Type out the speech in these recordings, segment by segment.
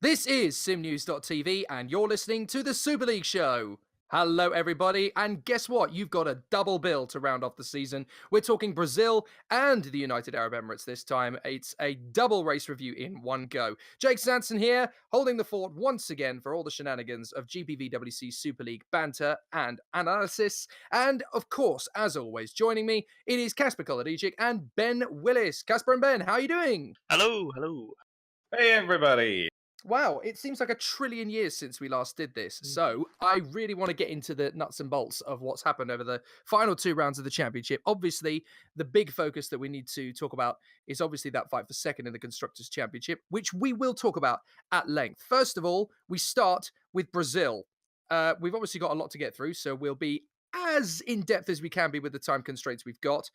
This is SimNews.TV and you're listening to the Superleague Show. Hello everybody, and guess what? You've got a double bill to round off the season. We're talking Brazil and the United Arab Emirates this time. It's a double race review in one go. Jake Sanson here, holding the fort once again for all the shenanigans of GPVWC Superleague banter and analysis. And of course, as always, joining me, it is Kacper and Ben Willis. Kacper and Ben, how are you doing? Hello, hello. Hey everybody. Wow, it seems like a trillion years since we last did this. So I really want to get into the nuts and bolts of what's happened over the final two rounds of the championship. Obviously, the big focus that we need to talk about is obviously that fight for second in the Constructors' Championship, which we will talk about at length. First of all, we start with Brazil. We've obviously got a lot to get through, so we'll be as in-depth as we can be with the time constraints we've got.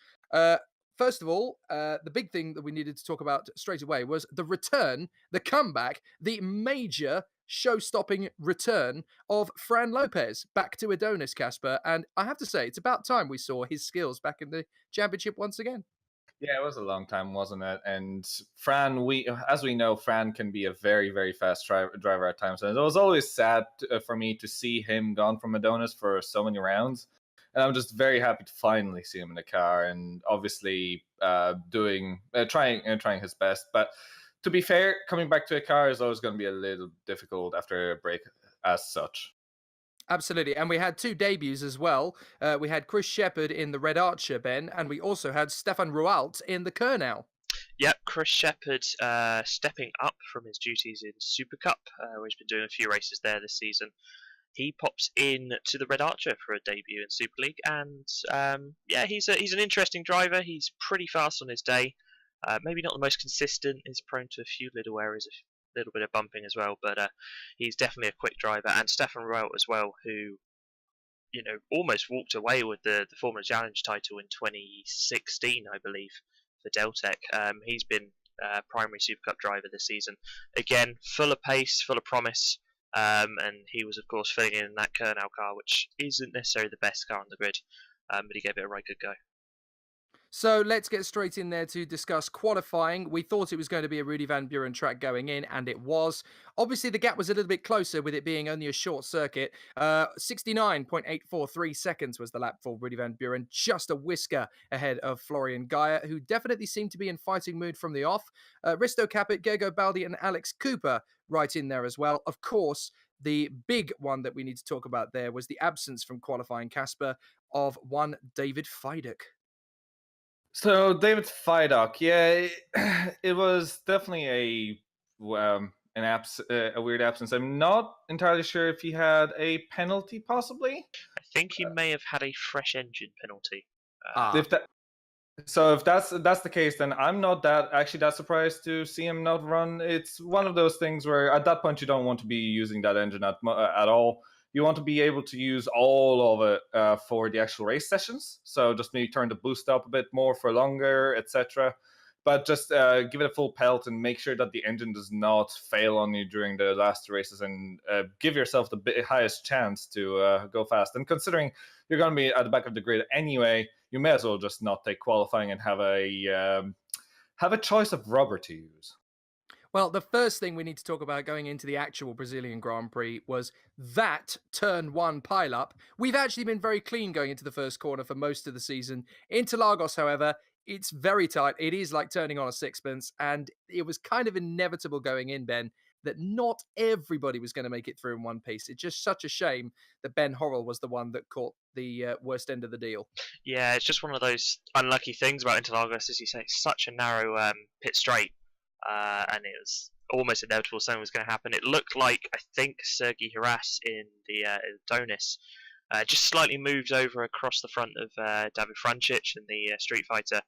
First of all, the big thing that we needed to talk about straight away was the return, the comeback, the major show-stopping return of Fran Lopez back to Adonis, Kacper. And I have to say, it's about time we saw his skills back in the championship once again. Yeah, it was a long time, wasn't it? And Fran, as we know, Fran can be a very, very fast driver at times. And it was always sad for me to see him gone from Adonis for so many rounds. And I'm just very happy to finally see him in the car, and obviously trying his best. But to be fair, coming back to a car is always going to be a little difficult after a break as such. Absolutely. And we had two debuts as well. We had Chris Shepherd in the Red Archer, Ben, and we also had Stefan Rualt in the Kernel. Yep, Chris Shepherd stepping up from his duties in Super Cup, where he's been doing a few races there this season. He pops in to the Red Archer for a debut in Super League, and yeah, he's an interesting driver. He's pretty fast on his day. Maybe not the most consistent. He's prone to a few little errors, a little bit of bumping as well, but he's definitely a quick driver. And Stefan Rualt as well, who almost walked away with the Formula Challenge title in 2016, I believe, for Deltec. He's been primary Super Cup driver this season. Again, full of pace, full of promise. And he was, of course, filling in that Kernel car, which isn't necessarily the best car on the grid, but he gave it a right good go. So let's get straight in there to discuss qualifying. We thought it was going to be a Rudy Van Buren track going in, and it was. Obviously, the gap was a little bit closer with it being only a short circuit. 69.843 seconds was the lap for Rudy Van Buren, just a whisker ahead of Florian Gaia, who definitely seemed to be in fighting mood from the off. Risto Capit, Gergo Baldi, and Alex Cooper right in there as well. Of course, the big one that we need to talk about there was the absence from qualifying, Kacper, of one David Fidek. So David Fidek, yeah, it was definitely a weird absence. I'm not entirely sure if he had a penalty, possibly. I think he may have had a fresh engine penalty. If that's the case, then I'm not that surprised to see him not run. It's one of those things where at that point you don't want to be using that engine at all. You want to be able to use all of it for the actual race sessions. So just maybe turn the boost up a bit more for longer, etc. But just give it a full pelt and make sure that the engine does not fail on you during the last races, and give yourself the highest chance to go fast. And considering you're going to be at the back of the grid anyway, you may as well just not take qualifying and have a choice of rubber to use. Well, the first thing we need to talk about going into the actual Brazilian Grand Prix was that turn one pile-up. We've actually been very clean going into the first corner for most of the season. Interlagos, however, it's very tight. It is like turning on a sixpence, and it was kind of inevitable going in, Ben, that not everybody was going to make it through in one piece. It's just such a shame that Ben Horrell was the one that caught the worst end of the deal. Yeah, it's just one of those unlucky things about Interlagos, as you say. It's such a narrow pit straight. And it was almost inevitable something was going to happen. It looked like, I think, Sergi Haras in the Adonis just slightly moved over across the front of David Francic in the Street Fighter.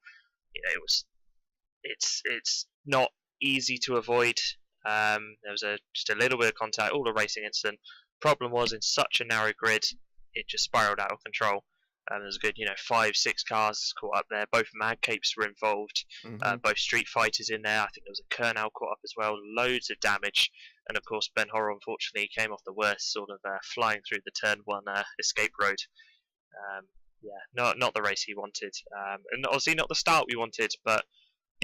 It's not easy to avoid. There was just a little bit of contact, all a racing incident. Problem was, in such a narrow grid, it just spiraled out of control. There's a good, 5-6 cars caught up there. Both Mad Capes were involved. Both Street Fighters in there. I think there was a Kernel caught up as well. Loads of damage. And of course, Ben Horrell, unfortunately, came off the worst, sort of flying through the turn one escape road. Not the race he wanted. And obviously not the start we wanted, but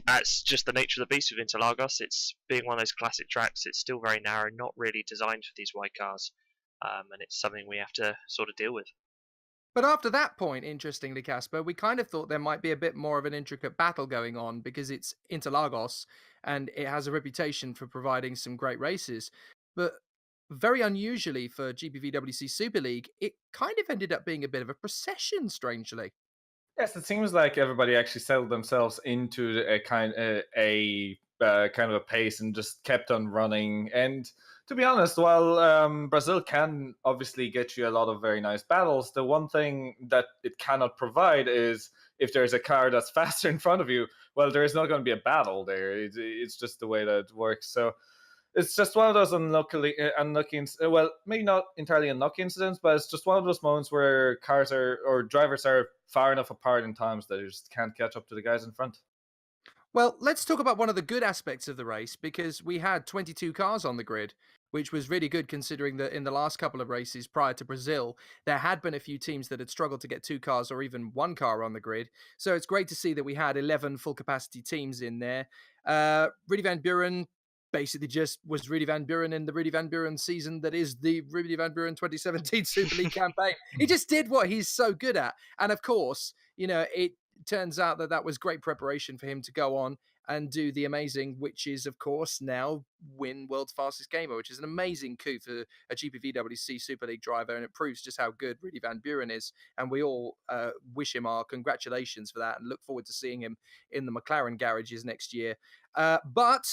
that's just the nature of the beast with Interlagos. It's being one of those classic tracks. It's still very narrow, not really designed for these wide cars, and it's something we have to sort of deal with. But after that point, interestingly, Casper, we kind of thought there might be a bit more of an intricate battle going on because it's Interlagos and it has a reputation for providing some great races. But very unusually for GPVWC Super League, it kind of ended up being a bit of a procession, strangely. Yes, it seems like everybody actually settled themselves into a kind of a pace and just kept on running. And to be honest, while Brazil can obviously get you a lot of very nice battles, the one thing that it cannot provide is if there's a car that's faster in front of you, well, there is not going to be a battle there. It's just the way that it works. So it's just one of those well, maybe not entirely unlucky incidents, but it's just one of those moments where cars are or drivers are far enough apart in times that you just can't catch up to the guys in front. Well, let's talk about one of the good aspects of the race because we had 22 cars on the grid, which was really good considering that in the last couple of races prior to Brazil, there had been a few teams that had struggled to get two cars or even one car on the grid. So it's great to see that we had 11 full capacity teams in there. Rudy Van Buren basically just was Rudy Van Buren in the Rudy Van Buren season that is the Rudy Van Buren 2017 Super League campaign. He just did what he's so good at. And of course, it turns out that that was great preparation for him to go on and do the amazing, which is, of course, now win World's Fastest Gamer, which is an amazing coup for a GPVWC Super League driver, and it proves just how good Rudy Van Buren is. And we all wish him our congratulations for that and look forward to seeing him in the McLaren garages next year. But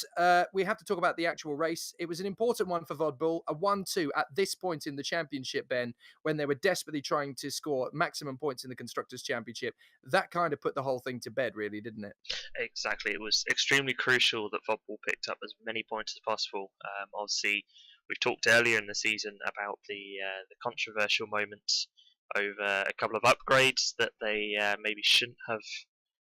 we have to talk about the actual race. It was an important one for Vodbull, a 1-2 at this point in the championship, Ben, when they were desperately trying to score maximum points in the Constructors' Championship. That kind of put the whole thing to bed, really, didn't it? Exactly. It was extremely crucial that Vodbull picked up as many points as possible. Obviously, we've talked earlier in the season about the controversial moments over a couple of upgrades that they maybe shouldn't have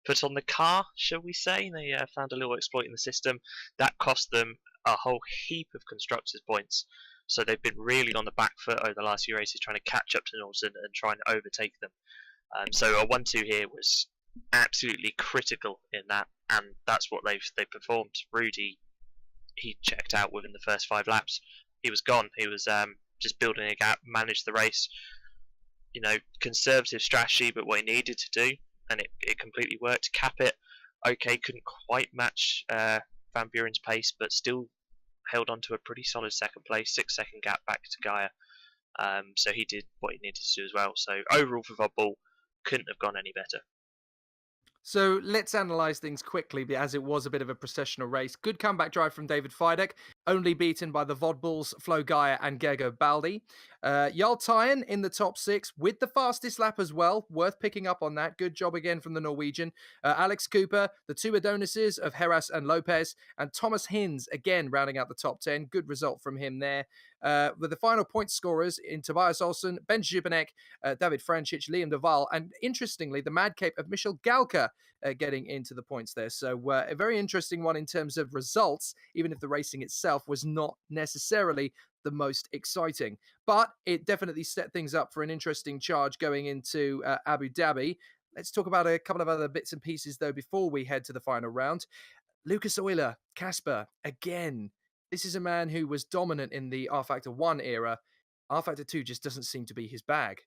put on the car, shall we say. They found a little exploit in the system. That cost them a whole heap of constructors' points. So they've been really on the back foot over the last few races trying to catch up to Norton and try and overtake them. So a 1-2 here was absolutely critical in that, and that's what they performed. Rudy, he checked out within the first 5 laps. He was gone. He was just building a gap, managed the race. Conservative strategy, but what he needed to do, and it completely worked. Kacper, okay, couldn't quite match Van Buren's pace, but still held on to a pretty solid second place, 6-second gap back to Gaia. So he did what he needed to do as well. So overall for Vodbull, couldn't have gone any better. So let's analyse things quickly, as it was a bit of a processional race. Good comeback drive from David Fidek, only beaten by the Vodbulls, Flo Gaia and Gergo Baldi. Jarl Tyen in the top 6 with the fastest lap as well. Worth picking up on that. Good job again from the Norwegian. Alex Cooper, the 2 Adonises of Heras and Lopez, and Thomas Hinz again rounding out the top 10. Good result from him there. With the final point scorers in Tobias Olsen, Ben Zupanek, David Francic, Liam Duval, and interestingly, the madcape of Michel Galka getting into the points there. So a very interesting one in terms of results, even if the racing itself was not necessarily the most exciting. But it definitely set things up for an interesting charge going into Abu Dhabi. Let's talk about a couple of other bits and pieces, though, before we head to the final round. Lucas Euler, Kacper, again. This is a man who was dominant in the rfactor 1 era. rfactor 2 just doesn't seem to be his bag.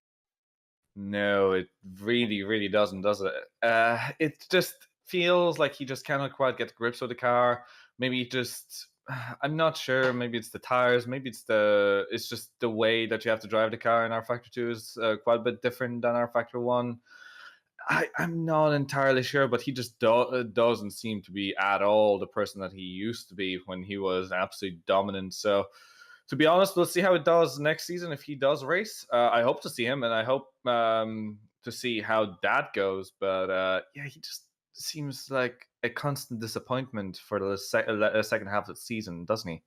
No, it really, really doesn't, does it? It just feels like he just cannot quite get the grips with the car. Maybe just, I'm not sure. Maybe it's the tires. Maybe it's just the way that you have to drive the car in rfactor 2 is quite a bit different than rfactor 1. I'm not entirely sure, but he just doesn't seem to be at all the person that he used to be when he was absolutely dominant. So, to be honest, we'll see how it does next season if he does race. I hope to see him, and I hope to see how that goes. But yeah, he just seems like a constant disappointment for the second half of the season, doesn't he?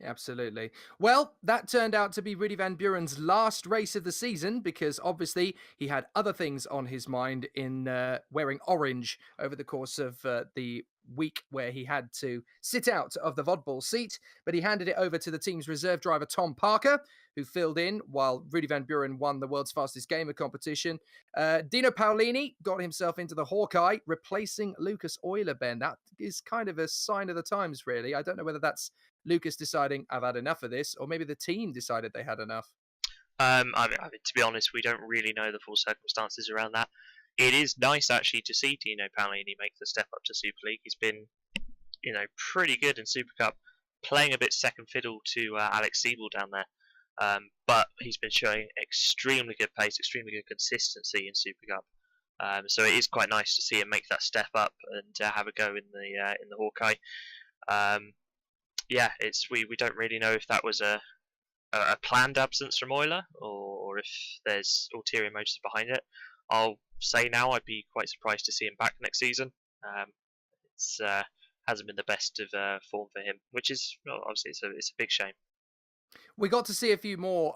Absolutely. Well, that turned out to be Rudy Van Buren's last race of the season because obviously he had other things on his mind in wearing orange over the course of the week where he had to sit out of the Vodbull seat, but he handed it over to the team's reserve driver, Tom Parker, who filled in while Rudy Van Buren won the world's fastest gamer competition. Dino Paolini got himself into the Hawkeye, replacing Lucas Euler, Ben. That is kind of a sign of the times, really. I don't know whether that's Lucas deciding, I've had enough of this, or maybe the team decided they had enough. I mean, to be honest, we don't really know the full circumstances around that. It is nice actually to see Dino Paolini make the step up to Super League. He's been, pretty good in Super Cup, playing a bit second fiddle to Alex Siebel down there. But he's been showing extremely good pace, extremely good consistency in Super Cup. So it is quite nice to see him make that step up and have a go in the Hawkeye. We don't really know if that was a planned absence from Euler or if there's ulterior motives behind it. I'll say now I'd be quite surprised to see him back next season. It's hasn't been the best of form for him, which is obviously it's a big shame. We got to see a few more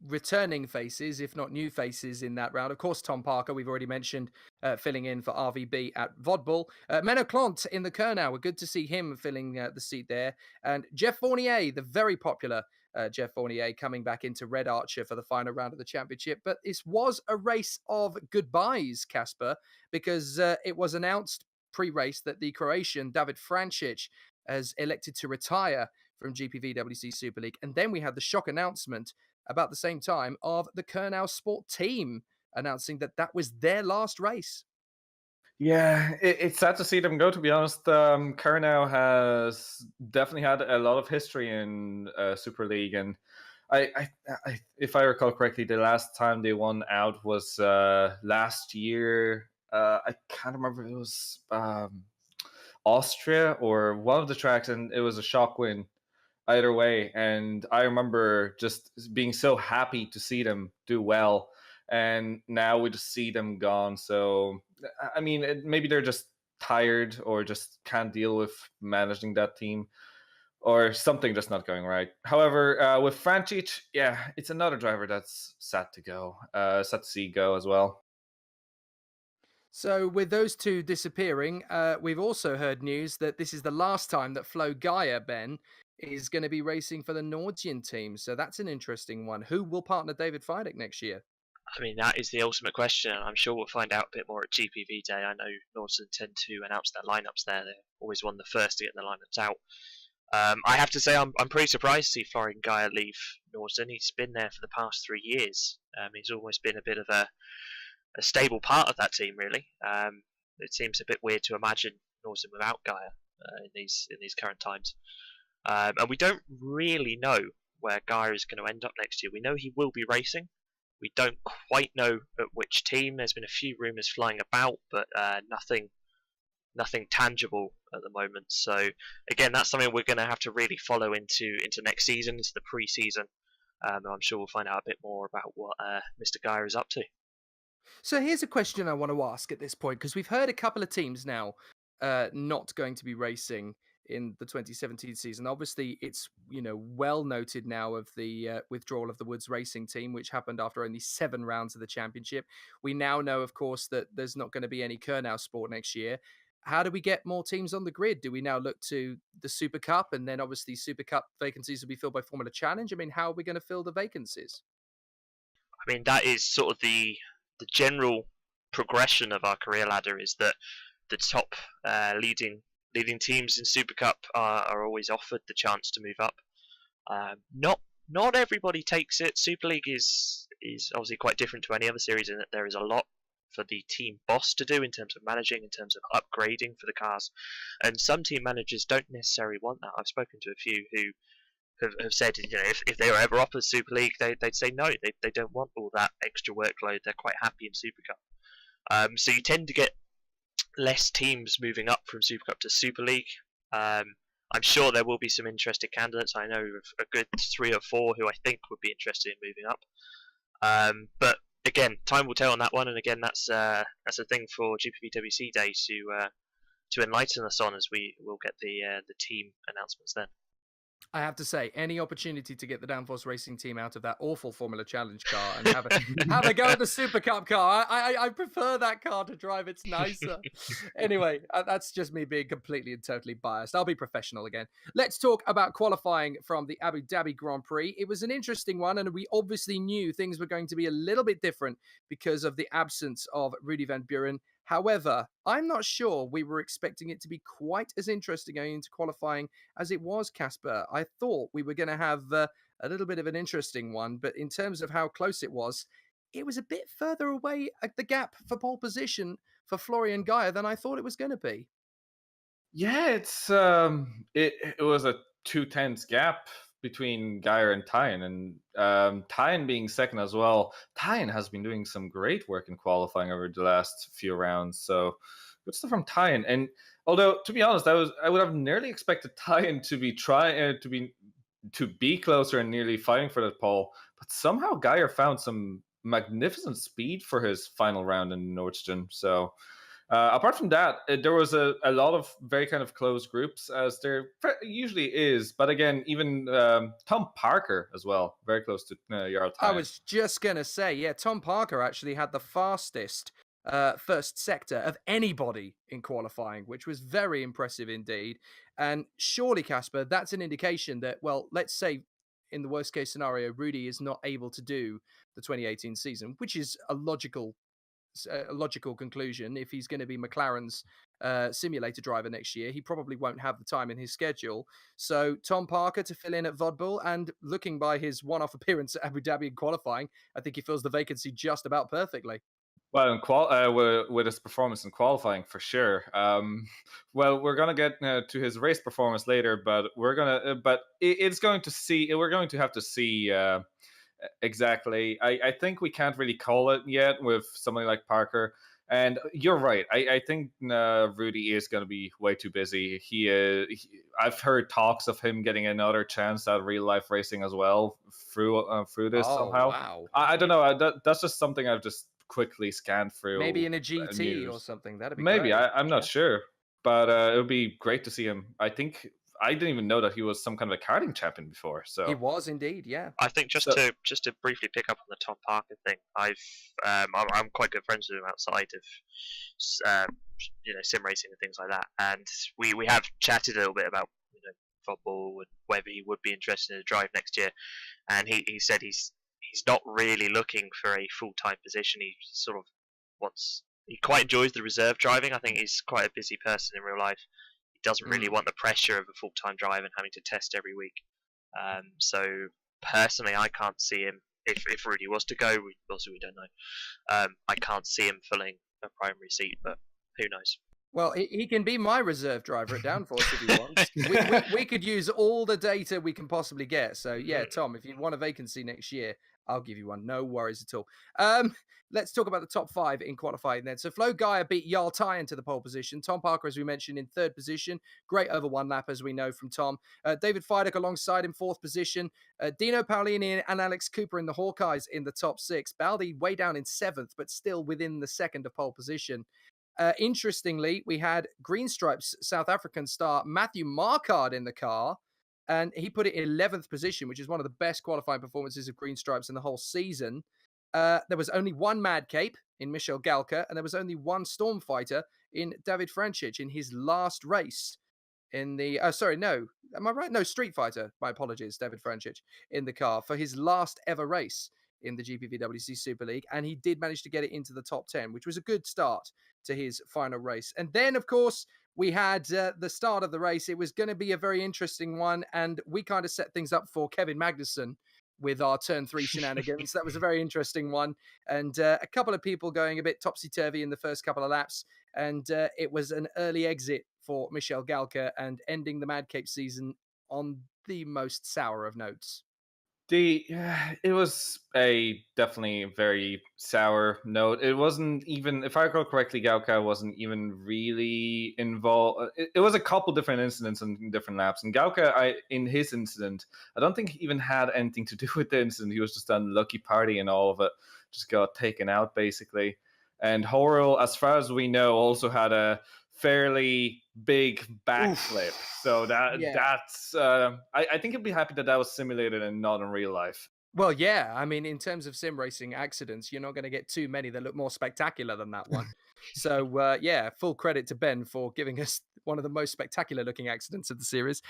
returning faces, if not new faces, in that round. Of course, Tom Parker, we've already mentioned, filling in for RVB at Vodball. Menno Klont in the Kernow, we're good to see him filling the seat there. And Jeff Fournier, the very popular Jeff Fournier, coming back into Red Archer for the final round of the championship. But this was a race of goodbyes, Kacper, because it was announced pre-race that the Croatian David Francic has elected to retire from GPVWC Superleague. And then we had the shock announcement about the same time of the Kernow Sport team announcing that that was their last race. Yeah, it's sad to see them go, to be honest. Kernow has definitely had a lot of history in Super League, and I, if I recall correctly, the last time they won out was last year. I can't remember if it was Austria or one of the tracks, and it was a shock win either way. And I remember just being so happy to see them do well, and now we just see them gone. So I mean, maybe they're just tired or just can't deal with managing that team, or something just not going right. However, with Francic, yeah, it's another driver that's sad to see go as well. So with those two disappearing, we've also heard news that this is the last time that Flo Gaia, Ben, is going to be racing for the Nordian team. So that's an interesting one. Who will partner David Fidek next year? I mean, that is the ultimate question. I'm sure we'll find out a bit more at GPV Day. I know Nordson tend to announce their lineups there. They're always one of the first to get their lineups out. I have to say, I'm pretty surprised to see Florian Gaia leave Nordson. He's been there for the past 3 years. He's almost been a bit of a stable part of that team, really. It seems a bit weird to imagine Nordson without Gaia in these current times. And we don't really know where Gaia is going to end up next year. We know he will be racing. We don't quite know at which team. There's been a few rumours flying about, but nothing tangible at the moment. So again, that's something we're going to have to really follow into next season, into the pre-season. I'm sure we'll find out a bit more about what Mr. Gaia is up to. So here's a question I want to ask at this point, because we've heard a couple of teams now not going to be racing in the 2017 season. Obviously, it's well noted now of the withdrawal of the Woods Racing team, which happened after only 7 rounds of the championship. We now know, of course, that there's not going to be any Kernow Sport next year. How do we get more teams on the grid? Do we now look to the Super Cup, and then obviously Super Cup vacancies will be filled by Formula Challenge? I mean, how are we going to fill the vacancies? I mean, that is sort of the general progression of our career ladder, is that the top leading teams in Super Cup are always offered the chance to move up. Not everybody takes it. Super League is obviously quite different to any other series in that there is a lot for the team boss to do in terms of managing, in terms of upgrading for the cars, and some team managers don't necessarily want that. I've spoken to a few who have said, if they were ever offered Super League, they'd say no. They don't want all that extra workload. They're quite happy in Super Cup. So you tend to get less teams moving up from Super Cup to Super League. I'm sure there will be some interested candidates. I know of a good 3 or 4 who I think would be interested in moving up. But again, time will tell on that one. And again, that's a thing for GPVWC Day to enlighten us on, as we will get the team announcements then. I have to say, any opportunity to get the Downforce Racing team out of that awful Formula Challenge car and have a go at the Super Cup car, I prefer that car to drive. It's nicer. Anyway, that's just me being completely and totally biased. I'll be professional again. Let's talk about qualifying from the Abu Dhabi Grand Prix. It was an interesting one, and we obviously knew things were going to be a little bit different because of the absence of Rudy van Buren. However, I'm not sure we were expecting it to be quite as interesting going into qualifying as it was, Kacper. I thought we were going to have a little bit of an interesting one, but in terms of how close it was a bit further away at the gap for pole position for Florian Gaia than I thought it was going to be. Yeah, it was a 2/10 gap between Geyer and Tyen, and Tyen being second as well. Tyen has been doing some great work in qualifying over the last few rounds, so good stuff from Tyen. And although, to be honest, I would have nearly expected Tyen to be to be closer and nearly fighting for that pole, but somehow Geyer found some magnificent speed for his final round in Nordstrom. So apart from that, there was a lot of very kind of close groups, as there usually is. But again, even Tom Parker as well, very close to Jarl Tyen. I was just going to say, yeah, Tom Parker actually had the fastest first sector of anybody in qualifying, which was very impressive indeed. And surely, Kacper, that's an indication that, well, let's say in the worst case scenario, Rudy is not able to do the 2018 season, which is a logical conclusion. If he's going to be McLaren's simulator driver next year, he probably won't have the time in his schedule. So Tom Parker to fill in at Vodbull, and looking by his one-off appearance at Abu Dhabi in qualifying, I think he fills the vacancy just about perfectly. Well, with his performance in qualifying, for sure. Well, we're gonna get to his race performance later, but we're going to have to see exactly. I think we can't really call it yet with somebody like Parker. And you're right. I think Rudy is going to be way too busy. I've heard talks of him getting another chance at real life racing as well through this somehow. Wow. I don't know. That's just something I've just quickly scanned through. Maybe in a GT or something. That'd be maybe. great. I'm not sure, but it would be great to see him. I think I didn't even know that he was some kind of a karting champion before. So he was indeed, yeah. I think just to briefly pick up on the Tom Parker thing, I'm quite good friends with him outside of sim racing and things like that, and we have chatted a little bit about football and whether he would be interested in a drive next year, and he said he's not really looking for a full-time position. He sort of he quite enjoys the reserve driving. I think he's quite a busy person in real life. He doesn't really want the pressure of a full-time drive and having to test every week. So personally, I can't see him, if Rudy was to go, obviously we don't know, I can't see him filling a primary seat, but who knows. Well, he can be my reserve driver at Downforce if he wants. We could use all the data we can possibly get. So, yeah, Tom, if you want a vacancy next year, I'll give you one. No worries at all. Let's talk about the top 5 in qualifying then. So Flo Gaia beat Jarl Tyen to the pole position. Tom Parker, as we mentioned, in 3rd position. Great over 1 lap, as we know from Tom. David Fidek alongside in 4th position. Dino Paolini and Alex Cooper in the Hawkeyes in the top 6. Baldi way down in 7th, but still within the 2nd of pole position. Interestingly, we had Green Stripes South African star Matthew Marquardt in the car, and he put it in 11th position, which is one of the best qualifying performances of Green Stripes in the whole season. There was only one Mad Cape in Michel Galka, and there was only one Storm Fighter in David Francic in his last race in the... no. Am I right? No, Street Fighter. My apologies, David Francic in the car for his last ever race in the GPVWC Superleague, and he did manage to get it into the top 10, which was a good start to his final race. And then, of course, we had the start of the race. It was going to be a very interesting one, and we kind of set things up for Kevin Magnussen with our turn 3 shenanigans. That was a very interesting one, and a couple of people going a bit topsy-turvy in the first couple of laps, and it was an early exit for Michel Galka and ending the Mad Cape season on the most sour of notes. It was a definitely very sour note. It wasn't even, if I recall correctly, Galka wasn't even really involved. It was a couple different incidents in different laps. And Galka, in his incident, I don't think he even had anything to do with the incident. He was just an unlucky party and all of it just got taken out, basically. And Horrell, as far as we know, also had a fairly big backflip. So Yeah. that's I think he'd be happy that was simulated and not in real life. Well, yeah. I mean, in terms of sim racing accidents, you're not going to get too many that look more spectacular than that one. So, yeah, full credit to Ben for giving us one of the most spectacular looking accidents of the series.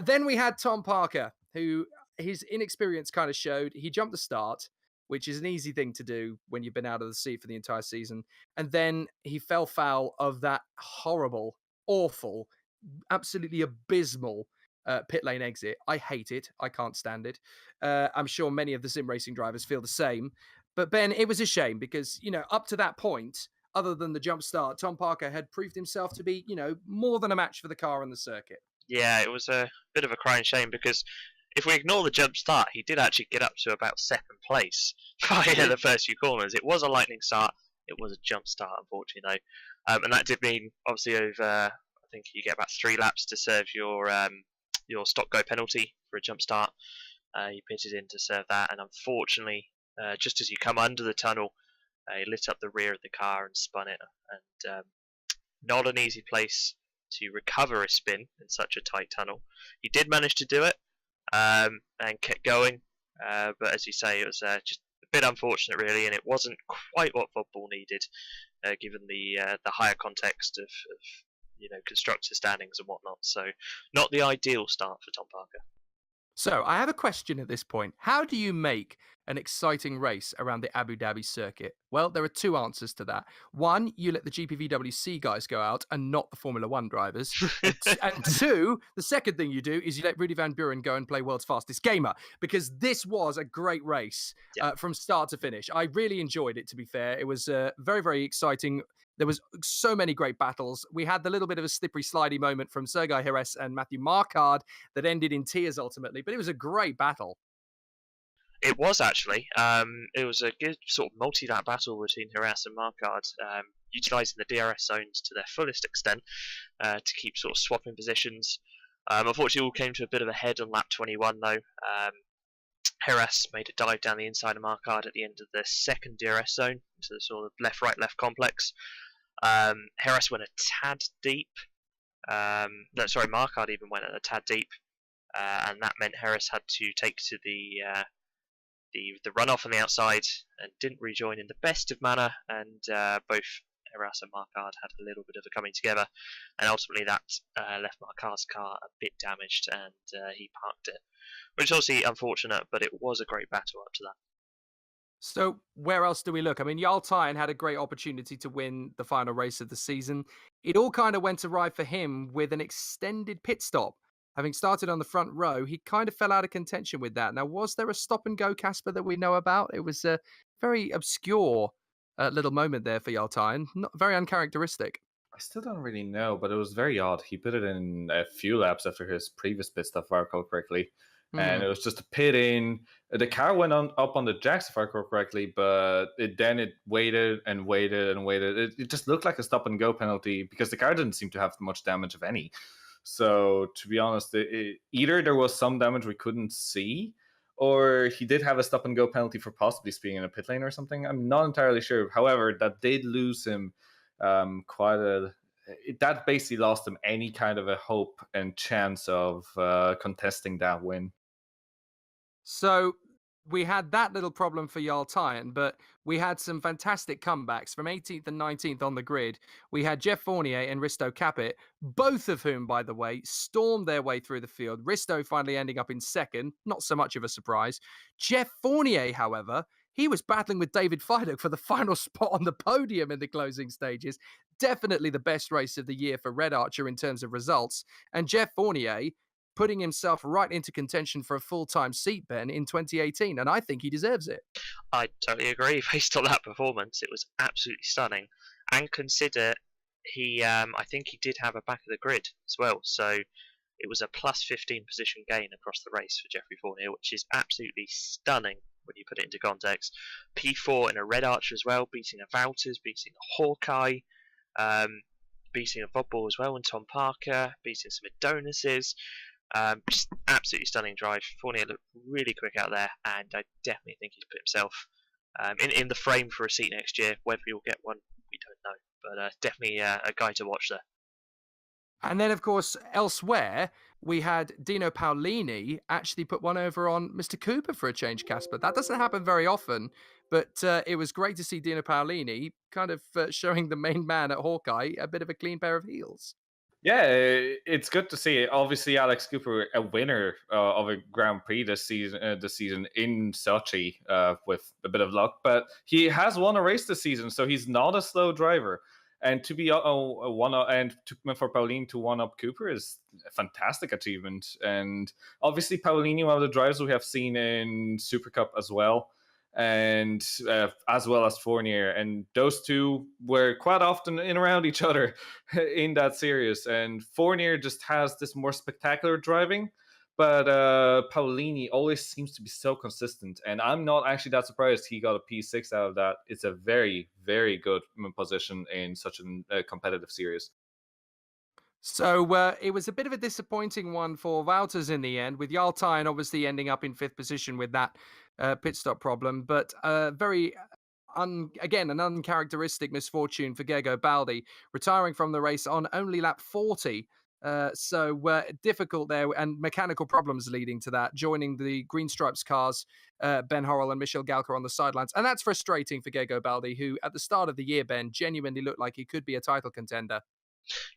Then we had Tom Parker, who his inexperience kind of showed. He jumped the start, which is an easy thing to do when you've been out of the seat for the entire season. And then he fell foul of that horrible, awful, absolutely abysmal pit lane exit. I hate it. I can't stand it. I'm sure many of the sim racing drivers feel the same. But Ben, it was a shame because, up to that point, other than the jump start, Tom Parker had proved himself to be, more than a match for the car and the circuit. Yeah, it was a bit of a crying shame because if we ignore the jump start, he did actually get up to about second place via the first few corners. It was a lightning start. It was a jump start, unfortunately, though. And that did mean, obviously, over I think you get about 3 laps to serve your stop go penalty for a jump start. You pitted in to serve that, and unfortunately, just as you come under the tunnel, he lit up the rear of the car and spun it. And not an easy place to recover a spin in such a tight tunnel. He did manage to do it and kept going, but as you say, it was just a bit unfortunate, really, and it wasn't quite what football needed, given the higher context of constructor standings and whatnot. So, not the ideal start for Tom Parker. So I have a question at this point. How do you make an exciting race around the Abu Dhabi circuit? Well, there are 2 answers to that. One, you let the GPVWC guys go out and not the Formula 1 drivers. And 2, the second thing you do is you let Rudy Van Buren go and play World's Fastest Gamer, because this was a great race from start to finish. I really enjoyed it, to be fair. It was very, very exciting. There was so many great battles. We had the little bit of a slippery, slidey moment from Sergei Heres and Matthew Marquardt that ended in tears ultimately, but it was a great battle. It was actually. It was a good sort of multi-lap battle between Heres and Marquardt, utilising the DRS zones to their fullest extent to keep sort of swapping positions. Unfortunately, all came to a bit of a head on lap 21 though. Heres made a dive down the inside of Marquardt at the end of the second DRS zone into the sort of left-right left complex. Heres went a tad deep. Marquardt even went a tad deep, and that meant Heres had to take to the runoff on the outside and didn't rejoin in the best of manner. And both Heres and Marquardt had a little bit of a coming together, and ultimately that left Marquardt's car a bit damaged, and he parked it, which is obviously unfortunate, but it was a great battle up to that. So where else do we look? I mean, Jarl Tyne had a great opportunity to win the final race of the season. It all kind of went awry for him with an extended pit stop. Having started on the front row, he kind of fell out of contention with that. Now, was there a stop and go, Kacper, that we know about? It was a very obscure little moment there for Jarl Tyne. Not very uncharacteristic. I still don't really know, but it was very odd. He put it in a few laps after his previous pit stop, if I recall correctly. And it was just a pit in. The car went up on the jacks, if I recall correctly, but it waited and waited and waited. It just looked like a stop and go penalty because the car didn't seem to have much damage, if any. So to be honest, either there was some damage we couldn't see, or he did have a stop and go penalty for possibly speeding in a pit lane or something. I'm not entirely sure. However, that did lose him that basically lost him any kind of a hope and chance of contesting that win. So we had that little problem for Jarl Tyne, but we had some fantastic comebacks from 18th and 19th on the grid. We had Jeff Fournier and Risto Capit, both of whom, by the way, stormed their way through the field. Risto finally ending up in second, not so much of a surprise. Jeff Fournier, however, he was battling with David Fidek for the final spot on the podium in the closing stages. Definitely the best race of the year for Red Archer in terms of results. And Jeff Fournier putting himself right into contention for a full-time seat, Ben, in 2018, and I think he deserves it. I totally agree. Based on that performance, it was absolutely stunning. And consider I think he did have a back of the grid as well, so it was a plus 15 position gain across the race for Jeffrey Fournier, which is absolutely stunning when you put it into context. P4 in a Red Archer as well, beating a Wouters, beating a Hawkeye, beating a Vodball as well, and Tom Parker, beating some Adonises. Just absolutely stunning drive. Fournier looked really quick out there, and I definitely think he's put himself in the frame for a seat next year. Whether he'll get one, we don't know, but definitely a guy to watch there. And then, of course, elsewhere, we had Dino Paolini actually put one over on Mr. Cooper for a change, Casper. That doesn't happen very often, but it was great to see Dino Paolini kind of showing the main man at Hawkeye a bit of a clean pair of heels. Yeah, it's good to see. Obviously, Alex Cooper, a winner of a Grand Prix this season in Sochi with a bit of luck, but he has won a race this season, so he's not a slow driver. And to be for Pauline to one up Cooper is a fantastic achievement. And obviously, Paulini, one of the drivers we have seen in Super Cup as well, and as well as Fournier, and those two were quite often in around each other in that series. And Fournier just has this more spectacular driving, but Paolini always seems to be so consistent, and I'm not actually that surprised he got a P6 out of that. It's a very, very good position in such a competitive series. So it was a bit of a disappointing one for Wouters in the end, with Yaltine obviously ending up in 5th position with that pit stop problem. But again, an uncharacteristic misfortune for Gego Baldi, retiring from the race on only lap 40. So difficult there, and mechanical problems leading to that, joining the Green Stripes cars, Ben Horrell and Michel Galker on the sidelines. And that's frustrating for Gego Baldi, who at the start of the year, Ben, genuinely looked like he could be a title contender.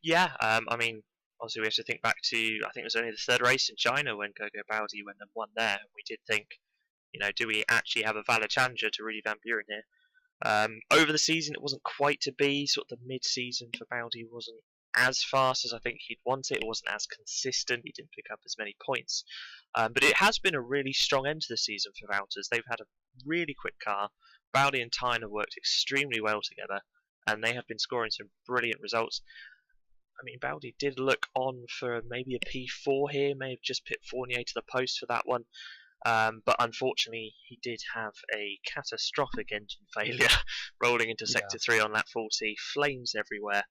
Yeah, I mean, obviously we have to think back to, I think it was only the 3rd race in China when Gogo Baldi went and won there. We did think, do we actually have a valid challenger to Rudy Van Buren here? Over the season, it wasn't quite to be. Sort of the mid-season for Baldi wasn't as fast as I think he'd want it. It wasn't as consistent. He didn't pick up as many points. But it has been a really strong end to the season for Wouters. They've had a really quick car. Baldi and Tyne have worked extremely well together, and they have been scoring some brilliant results. I mean, Baldi did look on for maybe a P4 here, may have just put Fournier to the post for that one. But unfortunately, he did have a catastrophic engine failure rolling into Sector 3 on lap 40, flames everywhere.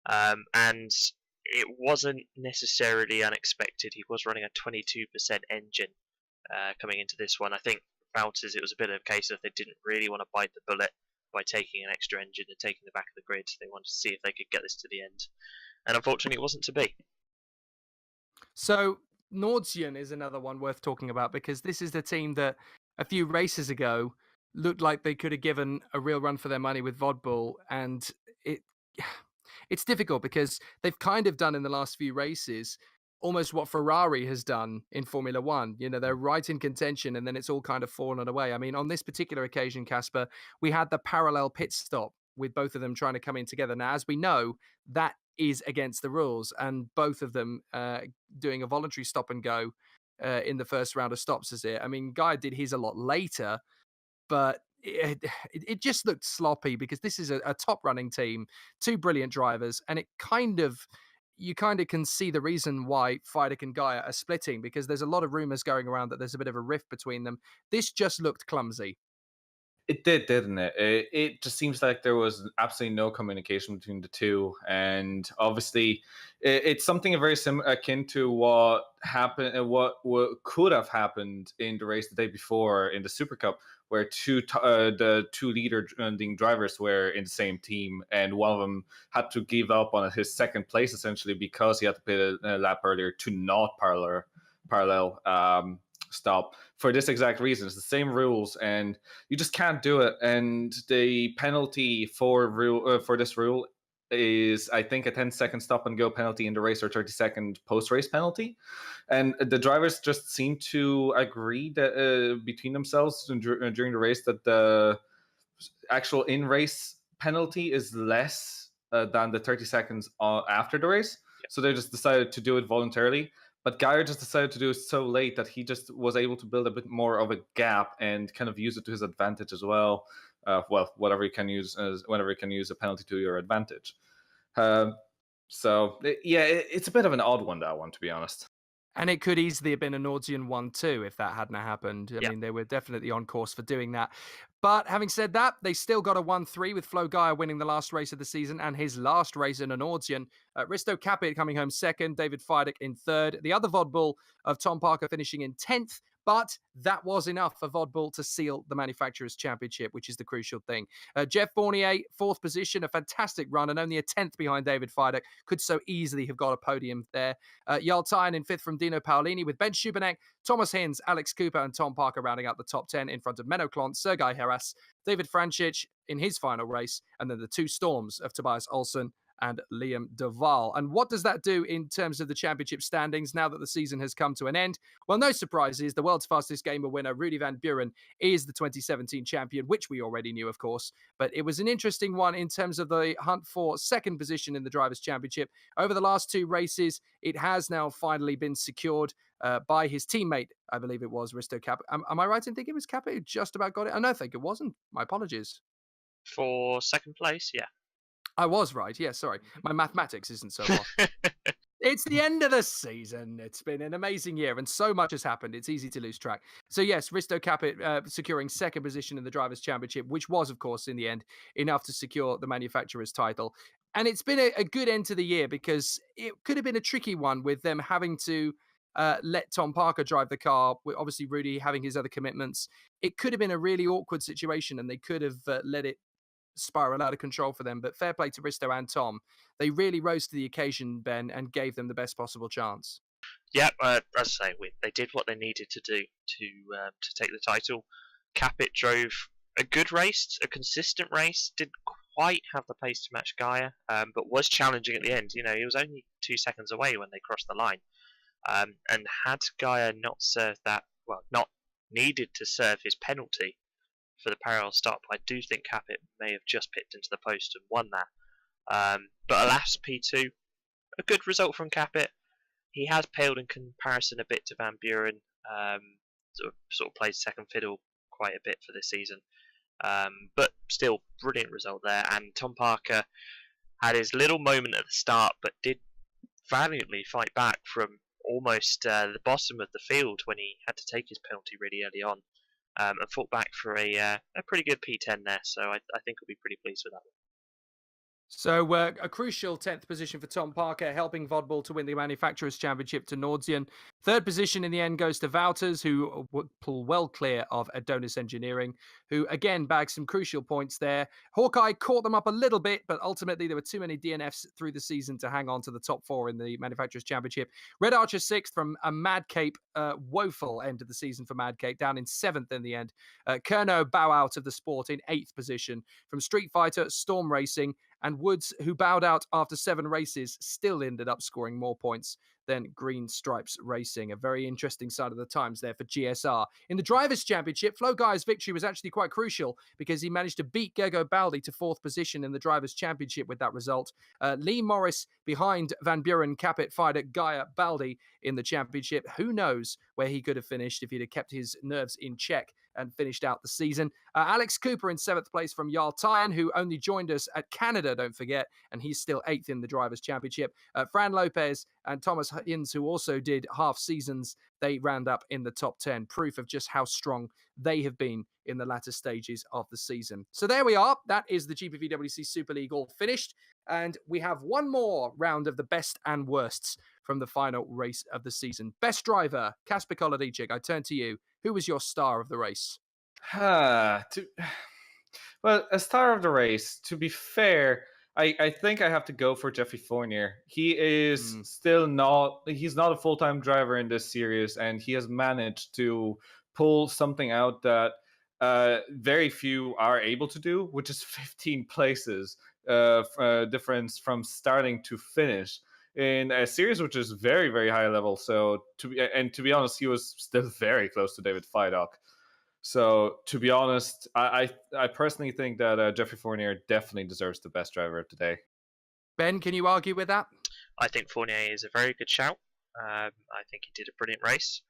And it wasn't necessarily unexpected. He was running a 22% engine coming into this one. I think Wouters, it was a bit of a case of they didn't really want to bite the bullet by taking an extra engine and taking the back of the grid. They wanted to see if they could get this to the end. And unfortunately, it wasn't to be. So Nordsjön is another one worth talking about, because this is the team that a few races ago looked like they could have given a real run for their money with Vodbull, and it's difficult because they've kind of done in the last few races almost what Ferrari has done in Formula One. They're right in contention, and then it's all kind of fallen away. I mean, on this particular occasion, Casper, we had the parallel pit stop with both of them trying to come in together. Now, as we know, that is against the rules, and both of them doing a voluntary stop and go in the first round of stops is it. I mean, Guy did his a lot later, but it just looked sloppy, because this is a top running team, 2 brilliant drivers, and you kind of can see the reason why Feidek and Gaia are splitting, because there's a lot of rumors going around that there's a bit of a rift between them. This just looked clumsy. It did, didn't it? It just seems like there was absolutely no communication between the two, and obviously, it's something very akin to what happened and what could have happened in the race the day before in the Super Cup, where the two leading drivers were in the same team, and one of them had to give up on his second place essentially because he had to pit a lap earlier to not parallel stop for this exact reason. It's the same rules, and you just can't do it. And the penalty for this rule is, I think, a 10-second stop and go penalty in the race, or 30-second post-race penalty. And the drivers just seem to agree that between themselves during the race that the actual in-race penalty is less than the 30 seconds after the race. So they just decided to do it voluntarily. But Geyer just decided to do it so late that he just was able to build a bit more of a gap and kind of use it to his advantage as well. Whenever you can use a penalty to your advantage. It's a bit of an odd one, that one, to be honest. And it could easily have been a Nordsjön 1-2 if that hadn't happened. I mean, they were definitely on course for doing that. But having said that, they still got a 1-3 with Flo Geyer winning the last race of the season and his last race in a Nordsjön. Risto Capit coming home second, David Feidek in third. The other Vodbull of Tom Parker finishing in 10th, but that was enough for Vodbull to seal the Manufacturers' Championship, which is the crucial thing. Jeff Fournier, 4th position, a fantastic run, and only a 10th behind David Fidek. Could so easily have got a podium there. Jarl Tyne in 5th from Dino Paolini, with Ben Schubenek, Thomas Hinz, Alex Cooper, and Tom Parker rounding out the top 10 in front of Menno Klont, Sergei Heras, David Francic in his final race, and then the 2 Storms of Tobias Olsen and Liam Duval. And what does that do in terms of the championship standings now that the season has come to an end? Well, no surprises. The world's fastest gamer winner, Rudy Van Buren, is the 2017 champion, which we already knew, of course. But it was an interesting one in terms of the hunt for 2nd position in the Drivers' Championship. Over the last 2 races, it has now finally been secured by his teammate, I believe it was Risto Kacper. Am I right in thinking it was Kacper who just about got it? I don't think it wasn't. My apologies. For 2nd place, yeah. I was right. Yeah, sorry. My mathematics isn't so well. It's the end of the season. It's been an amazing year and so much has happened. It's easy to lose track. So yes, Risto Kacper securing 2nd position in the Drivers' Championship, which was, of course, in the end, enough to secure the Manufacturers' title. And it's been a good end to the year because it could have been a tricky one with them having to let Tom Parker drive the car, with obviously Rudy having his other commitments. It could have been a really awkward situation and they could have let it spiral out of control for them, but fair play to Risto and Tom. They really rose to the occasion, Ben, and gave them the best possible chance. Yeah, as I say, they did what they needed to do to take the title. Kacper drove a good race, a consistent race. Didn't quite have the pace to match Gaia, but was challenging at the end. You know, he was only 2 seconds away when they crossed the line. And had Gaia not served that, well, not needed to serve his penalty for the parallel stop, I do think Kacper may have just pipped into the post and won that. But alas, P2, a good result from Kacper. He has paled in comparison a bit to Van Buren, sort of played second fiddle quite a bit for this season. But still, brilliant result there. And Tom Parker had his little moment at the start, but did valiantly fight back from almost the bottom of the field when he had to take his penalty really early on. And fought back for a pretty good P10 there, so I think he'll be pretty pleased with that one. So a crucial 10th position for Tom Parker, helping Vodbull to win the Manufacturers' Championship to Nordsian. 3rd position in the end goes to Wouters, who would pull well clear of Adonis Engineering, who again bagged some crucial points there. Hawkeye caught them up a little bit, but ultimately there were too many DNFs through the season to hang on to the top 4 in the Manufacturers' Championship. Red Archer 6th from a Mad Cape, woeful end of the season for Mad Cape, down in 7th in the end. Kerno bow out of the sport in 8th position. From Street Fighter, Storm Racing, and Woods, who bowed out after 7 races, still ended up scoring more points than Green Stripes Racing. A very interesting side of the times there for GSR. In the Drivers' Championship, Flo Guy's victory was actually quite crucial because he managed to beat Gergo Baldi to 4th position in the Drivers' Championship with that result. Lee Morris behind Van Buren, Kacper, Fidek, Gaia, Baldi in the championship. Who knows where he could have finished if he'd have kept his nerves in check and finished out the season. Alex Cooper in 7th place from Jarl Tyne, who only joined us at Canada, don't forget, and he's still 8th in the Drivers' Championship. Fran Lopez and Thomas Hinz, who also did half seasons, they round up in the top 10. Proof of just how strong they have been in the latter stages of the season. So there we are. That is the GPVWC Super League all finished. And we have one more round of the best and worsts from the final race of the season. Best driver, Kacper Kolodicic, I turn to you. Who was your star of the race? Well, a star of the race, to be fair, I think I have to go for Jeffrey Fournier. He is still he's not a full-time driver in this series, and he has managed to pull something out that very few are able to do, which is 15 places difference from starting to finish in a series which is very, very high level. So to be honest, he was still very close to David Fidek. So to be honest, I personally think that Jeffrey Fournier definitely deserves the best driver of today. Ben, can you argue with that? I think Fournier is a very good shout. I think he did a brilliant race.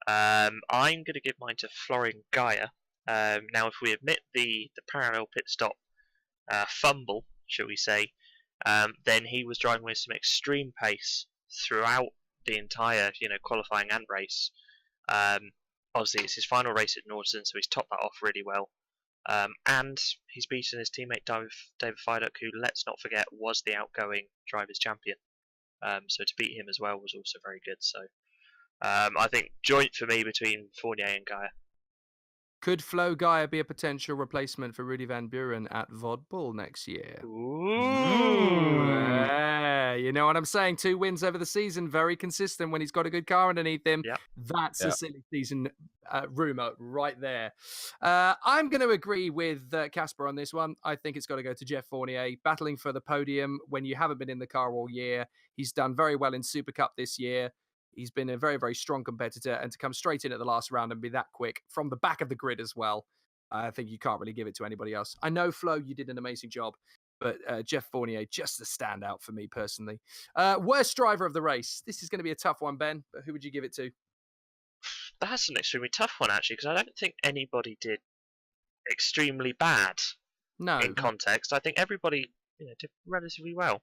I'm going to give mine to Florian Gaia. Now, if we admit the parallel pit stop fumble, shall we say, then he was driving with some extreme pace throughout the entire, qualifying and race. Obviously, it's his final race at Nordsen, so he's topped that off really well. And he's beaten his teammate David Fidek, who, let's not forget, was the outgoing drivers' champion. So to beat him as well was also very good. So I think joint for me between Fournier and Gaia. Could Flo Gaia be a potential replacement for Rudy Van Buren at Vodbull next year? Ooh. You know what I'm saying? 2 wins over the season, very consistent when he's got a good car underneath him. Yep. That's a silly season rumour right there. I'm going to agree with Kacper on this one. I think it's got to go to Jeff Fournier, battling for the podium when you haven't been in the car all year. He's done very well in Super Cup this year. He's been a very, very strong competitor, and to come straight in at the last round and be that quick from the back of the grid as well, I think you can't really give it to anybody else. I know, Flo, you did an amazing job, but Jeff Fournier, just a standout for me personally. Worst driver of the race. This is going to be a tough one, Ben, but who would you give it to? That's an extremely tough one, actually, because I don't think anybody did extremely bad in context. I think everybody did relatively well.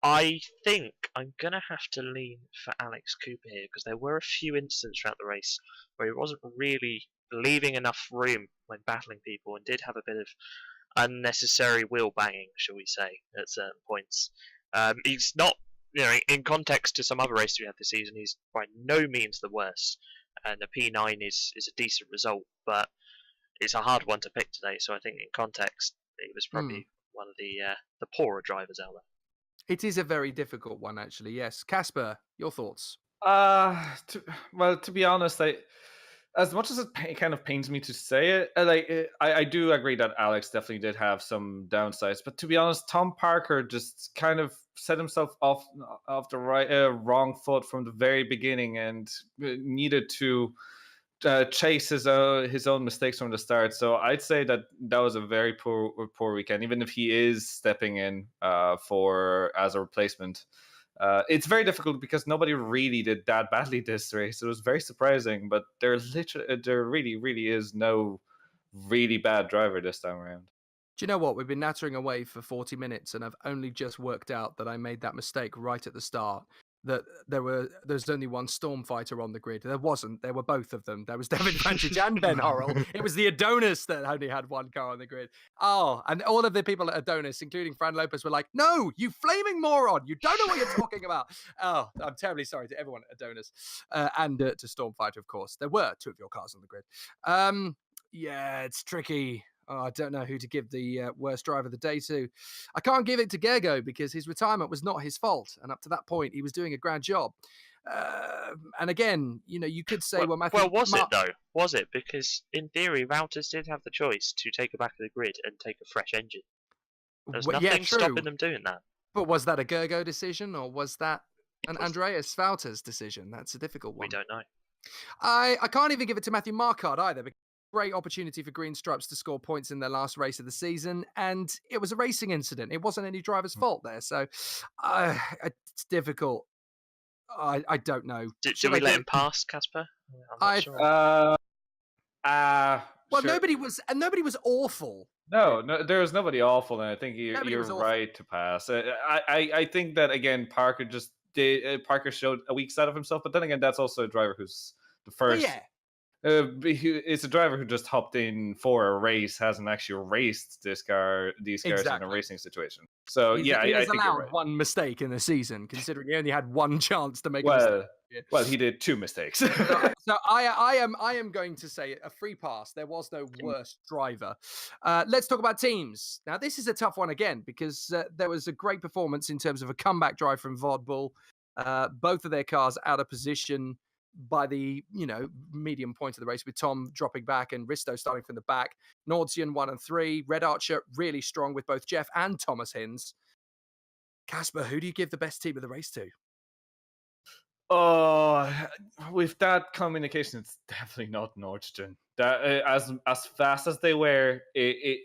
I think I'm going to have to lean for Alex Cooper here, because there were a few incidents throughout the race where he wasn't really leaving enough room when battling people and did have a bit of unnecessary wheel banging, shall we say, at certain points. He's not, in context to some other races we had this season, he's by no means the worst. And a P9 is a decent result, but it's a hard one to pick today. So I think in context, he was probably one of the poorer drivers out there. It is a very difficult one, actually. Yes, Kacper, your thoughts? To be honest, as much as it kind of pains me to say it, I do agree that Alex definitely did have some downsides. But to be honest, Tom Parker just kind of set himself off the wrong foot from the very beginning and needed to chase his own mistakes from the start. So I'd say that was a very poor weekend, even if he is stepping in as a replacement. It's very difficult because nobody really did that badly this race. It was very surprising, but there really is no really bad driver this time around. Do you know what? We've been nattering away for 40 minutes, and I've only just worked out that I made that mistake right at the start. That there's only one Stormfighter on the grid. There wasn't. There were both of them. There was David Vantage and Ben Horrell. It was the Adonis that only had one car on the grid. Oh, and all of the people at Adonis, including Fran Lopez, were like, "No, you flaming moron! You don't know what you're talking about." Oh, I'm terribly sorry to everyone at Adonis and to Stormfighter, of course. There were 2 of your cars on the grid. Yeah, it's tricky. Oh, I don't know who to give the worst driver of the day to. I can't give it to Gergo because his retirement was not his fault. And up to that point, he was doing a grand job. And again, you could say, Matthew... Well, was it, though? Was it? Because, in theory, Wouters did have the choice to take it back to the grid and take a fresh engine. There's nothing stopping them doing that. But was that a Gergo decision, or was that an Andreas Wouters decision? That's a difficult one. We don't know. I can't even give it to Matthew Marquardt either, because great opportunity for Green Stripes to score points in their last race of the season, and it was a racing incident. It wasn't any driver's fault there, so it's difficult. I don't know. Should we let him pass, Kacper? Sure. Well, nobody was awful. No, there was nobody awful, and I think you're right to pass. I think that again, Parker showed a weak side of himself, but then again, that's also a driver who's the first. Yeah. It's a driver who just hopped in for a race, hasn't actually raced these cars in a racing situation. So he I think allowed you're right. one mistake in the season, considering he only had one chance to make a mistake. Well, he did 2 mistakes. So I am going to say a free pass. There was no worst driver. Let's talk about teams. Now, this is a tough one again, because there was a great performance in terms of a comeback drive from Vodbull. Both of their cars out of position by the medium point of the race, with Tom dropping back and Risto starting from the back. Nordsian 1 and 3. Red Archer really strong with both Jeff and Thomas Hinz. Kacper, who do you give the best team of the race to? Oh, with that communication, it's definitely not Nordsten. That as fast as they were, it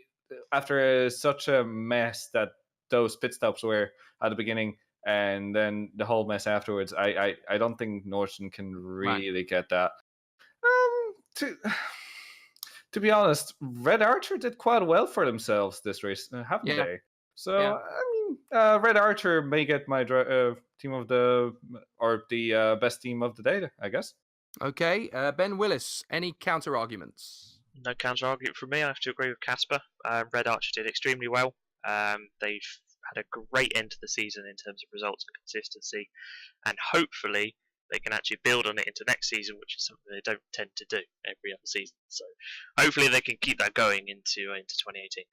after such a mess that those pit stops were at the beginning, and then the whole mess afterwards, I don't think Nordsten can really get that. To be honest, Red Archer did quite well for themselves this race, haven't they? So I mean, Red Archer may get my team of the best team of the day, I guess. Okay, Ben Willis, any counter arguments? No counter argument from me. I have to agree with Kacper. Red Archer did extremely well. They've had a great end to the season in terms of results and consistency, and hopefully they can actually build on it into next season, which is something they don't tend to do every other season. So hopefully they can keep that going into 2018.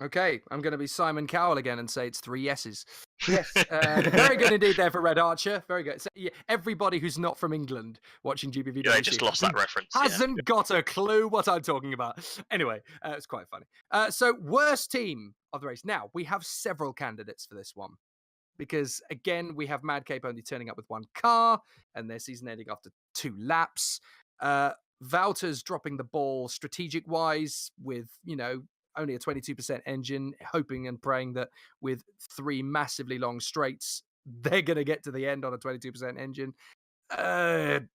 Okay, I'm going to be Simon Cowell again and say it's 3 yeses. Yes, very good indeed there for Red Archer. Very good. So, yeah, everybody who's not from England watching GPVWC Yeah, I just lost that reference. hasn't got a clue what I'm talking about. Anyway, it's quite funny. So, worst team of the race. Now, we have several candidates for this one. Because, again, we have Mad Cape only turning up with 1 car and their season ending after 2 laps. Wouters dropping the ball strategic-wise with, only a 22% engine, hoping and praying that with 3 massively long straights, they're going to get to the end on a 22% engine.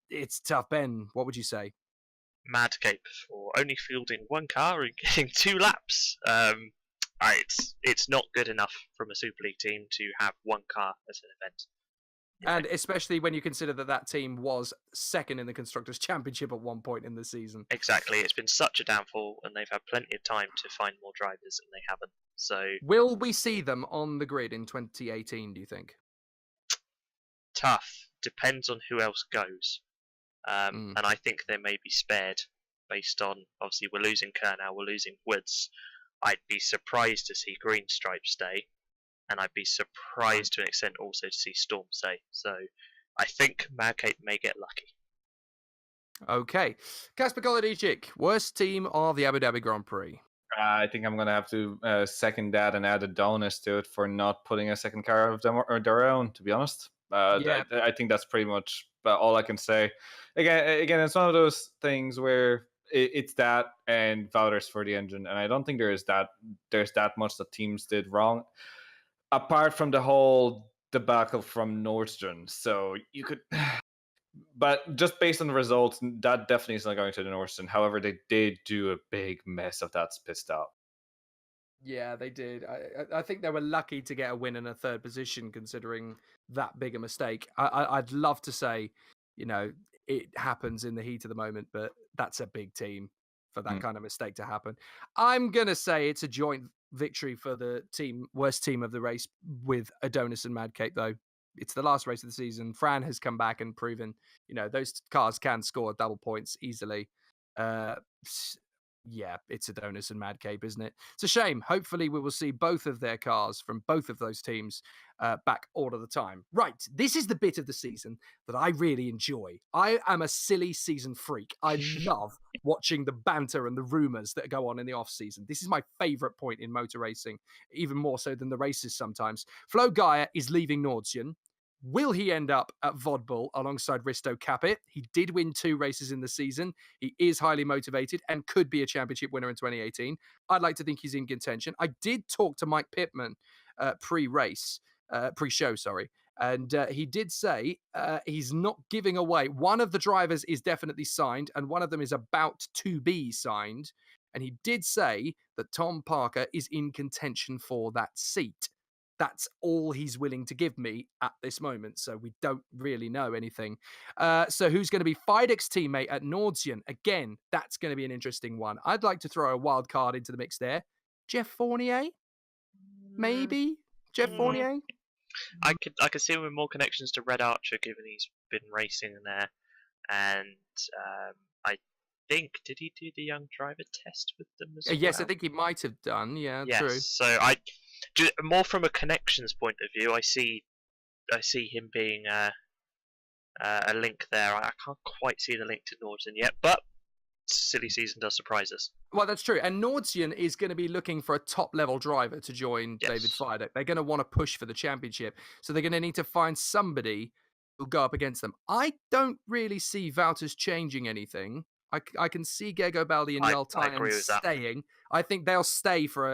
It's tough. Ben, what would you say? Mad Cape for only fielding 1 car and getting 2 laps. It's not good enough from a Super League team to have 1 car as an event. And especially when you consider that team was second in the Constructors' Championship at one point in the season. Exactly. It's been such a downfall, and they've had plenty of time to find more drivers, and they haven't. So, will we see them on the grid in 2018, do you think? Tough. Depends on who else goes. And I think they may be spared based on, obviously, we're losing Kerr now, we're losing Woods. I'd be surprised to see Green Stripe stay. And I'd be surprised to an extent also to see Storm stay. So I think Mad Cape may get lucky. Okay. Kacper Golodicic, worst team of the Abu Dhabi Grand Prix. I think I'm going to have to second that and add a bonus to it for not putting a second car of their own, to be honest. I think that's pretty much all I can say. Again, it's one of those things where it's that and Wouters for the engine. And I don't think there's that much that teams did wrong. Apart from the whole debacle from Nordstrom. So you could... But just based on the results, that definitely is not going to the Nordstrom. However, they did do a big mess of that pit stop. Yeah, they did. I think they were lucky to get a win in a 3rd position, considering that big a mistake. I'd love to say, it happens in the heat of the moment, but that's a big team for that kind of mistake to happen. I'm going to say it's a joint victory for the worst team of the race with Adonis and Mad Cape, though. It's the last race of the season. Fran has come back and proven, those cars can score double points easily. Yeah, it's Adonis and Mad Cape, isn't it? It's a shame. Hopefully we will see both of their cars from both of those teams back all of the time. Right, this is the bit of the season that I really enjoy. I am a silly season freak. I love watching the banter and the rumours that go on in the off-season. This is my favourite point in motor racing, even more so than the races sometimes. Flo Gaia is leaving Nordsian. Will he end up at Vodbull alongside Risto Capit? He did win 2 races in the season. He is highly motivated and could be a championship winner in 2018. I'd like to think he's in contention. I did talk to Mike Pittman pre-show, and he did say he's not giving away. One of the drivers is definitely signed, and one of them is about to be signed. And he did say that Tom Parker is in contention for that seat. That's all he's willing to give me at this moment. So we don't really know anything. So who's going to be Fidek's teammate at Nordsian? Again, that's going to be an interesting one. I'd like to throw a wild card into the mix there. Jeff Fournier? Maybe? Jeff Fournier? I could see him with more connections to Red Archer, given he's been racing there. And I think, did he do the young driver test with them as well? Yes, I think he might have done. Yeah, yes, true. So more from a connections point of view, I see him being a link there. I can't quite see the link to Nordsian yet, but silly season does surprise us. Well, that's true. And Nordsian is going to be looking for a top-level driver to join David Fidek. They're going to want to push for the championship, so they're going to need to find somebody who'll go up against them. I don't really see Wouters changing anything. I can see Gego Baldi and Yaltayan staying. I think they'll stay for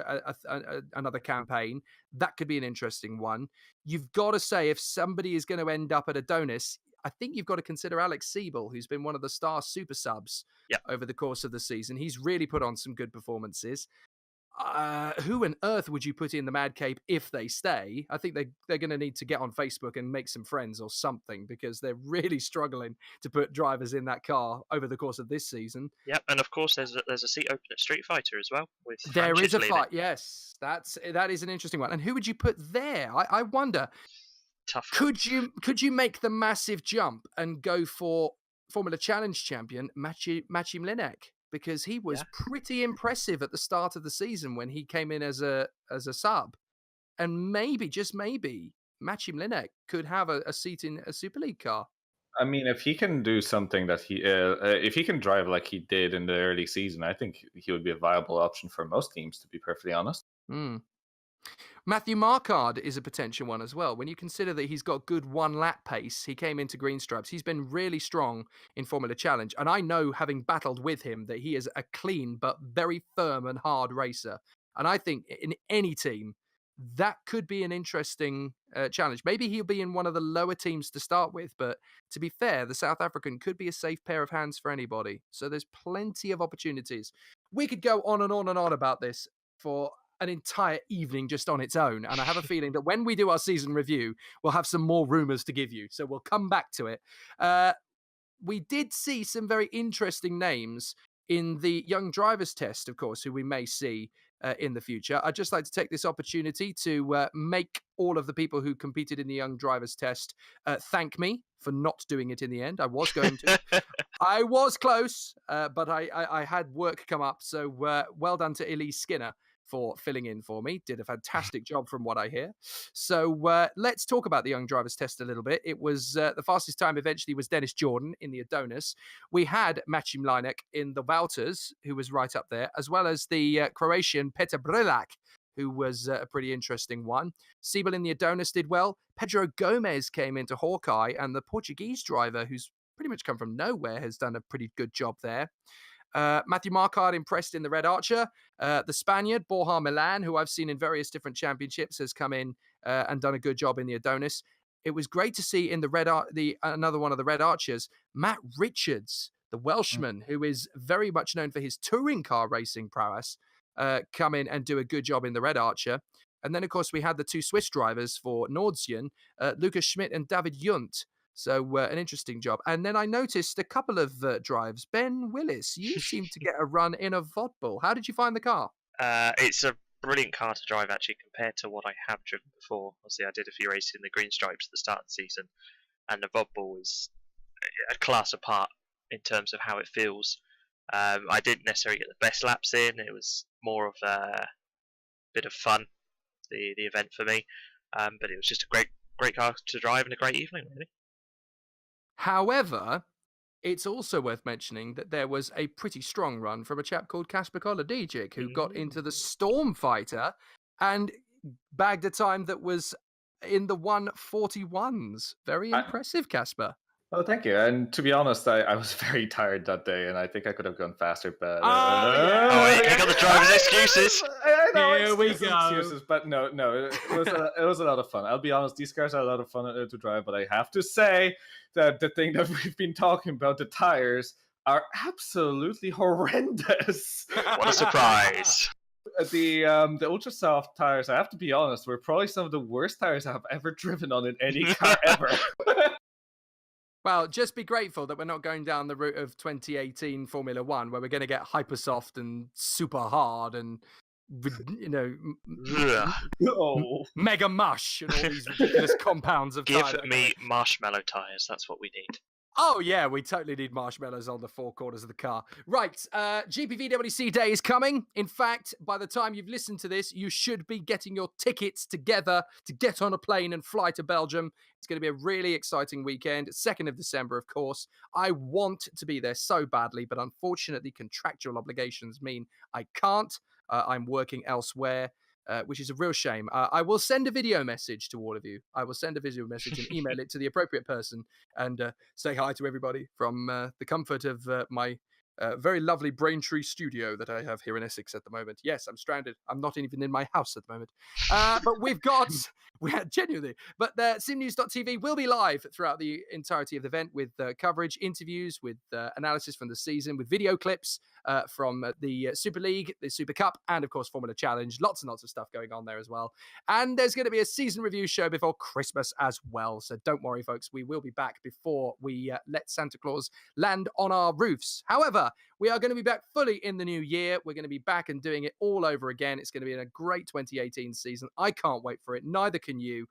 another campaign. That could be an interesting one. You've got to say, if somebody is going to end up at Adonis, I think you've got to consider Alex Siebel, who's been one of the star super subs over the course of the season. He's really put on some good performances. Who on earth would you put in the Mad Cape if they stay? I think they're going to need to get on Facebook and make some friends or something, because they're really struggling to put drivers in that car over the course of this season. Yep, and of course there's a seat open at Street Fighter as well. There is a fight, yes. That is an interesting one. And who would you put there? I wonder. tough. Could you make the massive jump and go for Formula Challenge champion Maciej Mlinek? Because he was pretty impressive at the start of the season when he came in as a sub. And maybe, just maybe, Maciej Mlinek could have a seat in a Super League car. I mean, if he can do something that if he can drive like he did in the early season, I think he would be a viable option for most teams, to be perfectly honest. Matthew Marquardt is a potential one as well. When you consider that he's got good one-lap pace, he came into Green Stripes. He's been really strong in Formula Challenge. And I know, having battled with him, that he is a clean but very firm and hard racer. And I think in any team, that could be an interesting challenge. Maybe he'll be in one of the lower teams to start with, but to be fair, the South African could be a safe pair of hands for anybody. So there's plenty of opportunities. We could go on and on and on about this for an entire evening just on its own. And I have a feeling that when we do our season review, we'll have some more rumors to give you. So we'll come back to it. We did see some very interesting names in the Young Drivers Test, of course, who we may see in the future. I'd just like to take this opportunity to make all of the people who competed in the Young Drivers Test thank me for not doing it in the end. I was going to. I was close, but I had work come up. So well done to Elise Skinner for filling in for me. Did a fantastic job from what I hear. So let's talk about the Young Drivers Test a little bit. It was the fastest time eventually was Dennis Jordan in the Adonis. We had Maciej Mlinek in the Wouters, who was right up there, as well as the Croatian Petar Brilak, who was a pretty interesting one. Siebel in the Adonis did well. Pedro Gomez came into Hawkeye, and the Portuguese driver, who's pretty much come from nowhere, has done a pretty good job there. Matthew Marquardt impressed in the Red Archer. The Spaniard, Borja Milan, who I've seen in various different championships, has come in and done a good job in the Adonis. It was great to see in the another one of the Red Archers, Matt Richards, the Welshman, who is very much known for his touring car racing prowess, come in and do a good job in the Red Archer. And then, of course, we had the two Swiss drivers for Nordsjön, Lucas Schmidt and David Junt. So an interesting job. And then I noticed a couple of drives. Ben Willis, you seem to get a run in a Vodbull. How did you find the car? It's a brilliant car to drive, actually, compared to what I have driven before. Obviously, I did a few races in the Green Stripes at the start of the season, and the Vodbull is a class apart in terms of how it feels. I didn't necessarily get the best laps in. It was more of a bit of fun, the event for me. But it was just a great car to drive and a great evening, really. However, it's also worth mentioning that there was a pretty strong run from a chap called Kacper Kolodijic, who got into the Stormfighter and bagged a time that was in the 1:41s. Very impressive, Kacper. Oh, thank you. And to be honest, I was very tired that day, and I think I could have gone faster. But you got the driver's excuses. I know, Here we go. Excuses, but no, it was a lot of fun. I'll be honest; these cars are a lot of fun to drive. But I have to say that the thing that we've been talking about, the tires, are absolutely horrendous. What a surprise! The ultra soft tires, I have to be honest, were probably some of the worst tires I've ever driven on in any car ever. Well, just be grateful that we're not going down the route of 2018 Formula One, where we're going to get hyper soft and super hard and, mega mush and all these ridiculous compounds of tires. Give me marshmallow tires. That's what we need. Oh, yeah, we totally need marshmallows on the four corners of the car. Right, GPVWC Day is coming. In fact, by the time you've listened to this, you should be getting your tickets together to get on a plane and fly to Belgium. It's going to be a really exciting weekend. 2nd of December, of course. I want to be there so badly, but unfortunately, contractual obligations mean I can't. I'm working elsewhere. Which is a real shame. I will send a video message to all of you. I will send a video message and email it to the appropriate person and say hi to everybody from the comfort of my very lovely Braintree studio that I have here in Essex at the moment. Yes, I'm stranded. I'm not even in my house at the moment. But genuinely. But SimNews.TV will be live throughout the entirety of the event with coverage, interviews, with analysis from the season, with video clips from the Super League, the Super Cup, and of course Formula Challenge. Lots and lots of stuff going on there as well. And there's going to be a season review show before Christmas as well. So don't worry, folks. We will be back before we let Santa Claus land on our roofs. However, However, we are going to be back fully in the new year. We're going to be back and doing it all over again. It's going to be a great 2018 season. I can't wait for it. Neither can you.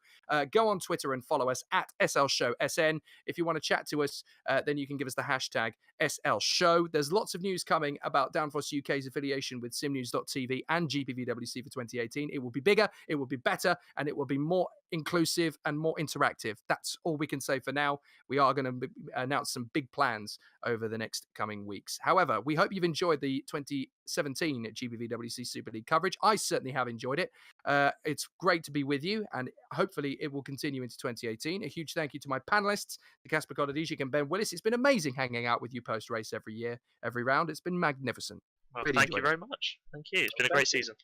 Go on Twitter and follow us at SLShowSN. If you want to chat to us, then you can give us the hashtag SLShow. There's lots of news coming about Downforce UK's affiliation with SimNews.TV and GPVWC for 2018. It will be bigger, it will be better, and it will be more inclusive and more interactive. That's all we can say for now. We are going to announce some big plans over the next coming weeks. However, we hope you've enjoyed the 2017 GPVWC Super League coverage. I certainly have enjoyed it. It's great to be with you, and hopefully it will continue into 2018. A huge thank you to my panelists, the Kacper and Ben Willis. It's been amazing hanging out with you post-race every year, every round. It's been magnificent. Well, really thank you very much. Thank you. It's been a great season.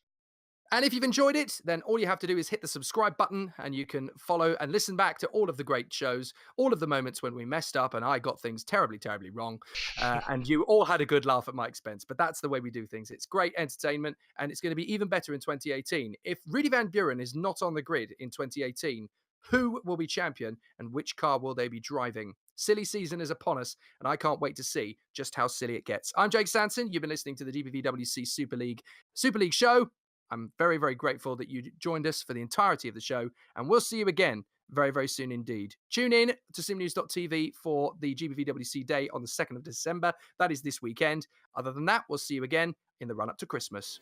And if you've enjoyed it, then all you have to do is hit the subscribe button and you can follow and listen back to all of the great shows, all of the moments when we messed up and I got things terribly, terribly wrong. And you all had a good laugh at my expense. But that's the way we do things. It's great entertainment and it's going to be even better in 2018. If Rudy Van Buren is not on the grid in 2018, who will be champion and which car will they be driving? Silly season is upon us, and I can't wait to see just how silly it gets. I'm Jake Sanson. You've been listening to the GPVWC Superleague Show. I'm very, very grateful that you joined us for the entirety of the show, and we'll see you again very, very soon indeed. Tune in to SimNews.TV for the GPVWC Day on the 2nd of December. That is this weekend. Other than that, we'll see you again in the run-up to Christmas.